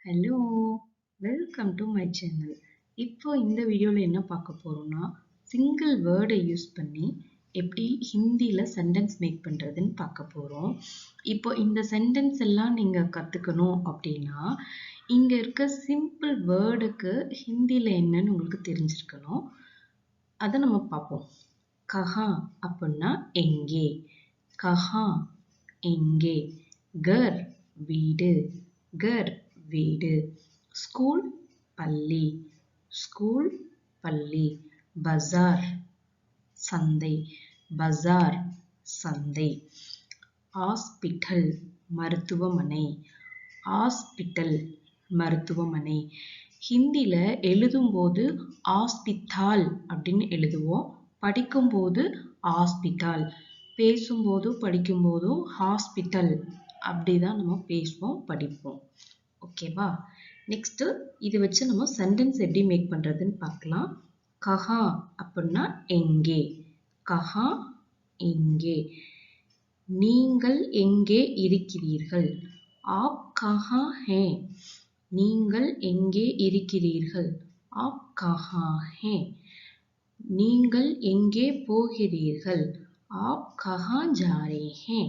Hello! Welcome to my channel. இப்போ இந்த வீடியோல என்ன பார்க்க போறோம்னா, சிங்கிள் வேர்டை யூஸ் பண்ணி எப்படி ஹிந்தில சென்டென்ஸ் மேக் பண்றதுன்னு பார்க்க போறோம். இப்போ இந்த சென்டென்ஸ் எல்லாம் நீங்க கத்துக்கணும் அப்படின்னா, இங்க இருக்க சிம்பிள் வேர்டுக்கு ஹிந்தில என்னன்னு உங்களுக்கு தெரிஞ்சிருக்கணும். அத நம்ம பார்ப்போம். கஹா அப்படின்னா எங்கே? கஹா எங்கே? கர் வீடு. கர் வீடு. ஸ்கூல் பள்ளி. ஸ்கூல் பள்ளி. பஜார் சந்தை. பஜார் சந்தை. ஹாஸ்பிட்டல் மருத்துவமனை. ஹாஸ்பிட்டல் மருத்துவமனை. ஹிந்தில எழுதும்போது ஹாஸ்பிட்டால் அப்படின்னு எழுதுவோம். படிக்கும்போது ஹாஸ்பிட்டால். பேசும்போதும் படிக்கும்போதும் ஹாஸ்பிட்டல் அப்படிதான் நம்ம பேசுவோம் படிப்போம். ஓகேவா? நெக்ஸ்ட் இதை வச்சு நம்ம சென்டென்ஸ் எப்படி மேக் பண்றதுன்னு பார்க்கலாம். கஹா அப்படின்னா எங்கே? கஹா எங்கே? நீங்கள் எங்கே இருக்கிறீர்கள்? ஆப் கஹா ஹே? நீங்கள் எங்கே இருக்கிறீர்கள்? ஆப் கஹா ஹே? நீங்கள் எங்கே போகிறீர்கள்? ஆப் கஹா ஜா ரே ஹே?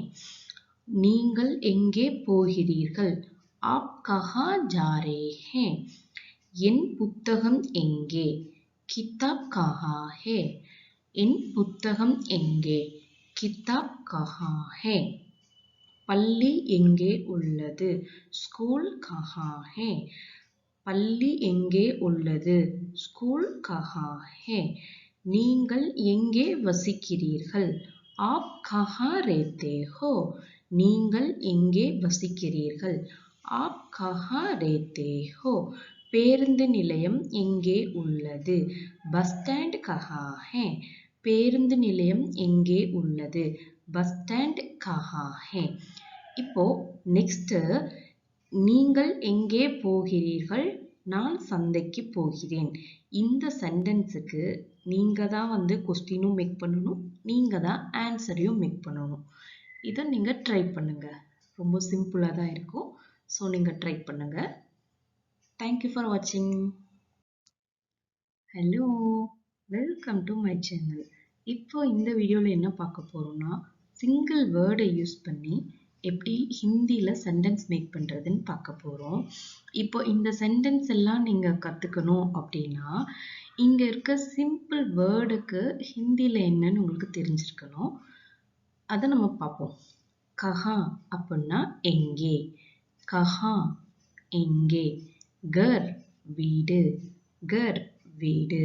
நீங்கள் எங்கே போகிறீர்கள்? ஆப் கஹா ஜா ரே ஹே? என் புத்தகம் எங்கே? கிதாப் கஹா ஹே? என் புத்தகம் எங்கே? கிதாப் கஹா ஹே? பள்ளி எங்கே உள்ளது? ஸ்கூல் கஹா ஹே? பள்ளி எங்கே உள்ளது? ஸ்கூல் கஹா ஹே? நீங்கள் எங்கே வசிக்கிறீர்கள்? ஆப் கஹா ரேத்தே ஹோ? நீங்கள் எங்கே வசிக்கிறீர்கள்? ஆப் கஹா ரேத்தே ஹோ? பேருந்து நிலையம் எங்கே உள்ளது? பஸ் ஸ்டாண்ட் கஹா ஹே? பேருந்து நிலையம் எங்கே உள்ளது? பஸ் ஸ்டாண்ட் கஹா ஹே? இப்போ நெக்ஸ்ட், நீங்கள் எங்கே போகிறீர்கள்? நான் சந்தைக்கு போகிறேன். இந்த சென்டென்ஸுக்கு நீங்க தான் கொஸ்டினும் மேக் பண்ணணும், நீங்க தான் ஆன்சரையும் மேக் பண்ணணும். இதை நீங்க ட்ரை பண்ணுங்க. ரொம்ப சிம்பிளா தான் இருக்கும். ஸோ நீங்க ட்ரை பண்ணுங்க. தேங்க்யூ ஃபார் வாட்சிங். Hello! Welcome to my channel. இப்போ இந்த வீடியோல என்ன பார்க்க போறோம்னா, சிங்கிள் வேர்டை யூஸ் பண்ணி எப்படி ஹிந்தில சென்டென்ஸ் மேக் பண்றதுன்னு பார்க்க போறோம். இப்போ இந்த சென்டென்ஸ் எல்லாம் நீங்க கத்துக்கணும் அப்படின்னா, இங்க இருக்க சிம்பிள் வேர்டுக்கு ஹிந்தில என்னன்னு உங்களுக்கு தெரிஞ்சிருக்கணும். அதை நம்ம பார்ப்போம். கஹா அப்படின்னா எங்கே? கஹா எங்கே? கர் வீடு. கர் வீடு.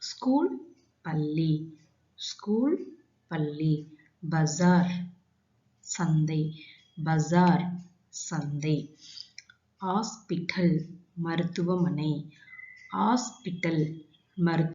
ஸ்கூல் பள்ளி. ஸ்கூல் பள்ளி. பஜார் சந்தை. பஜார் சந்தை. ஹாஸ்பிட்டல் மருத்துவமனை. ஹாஸ்பிட்டல் மருத்துவமனை.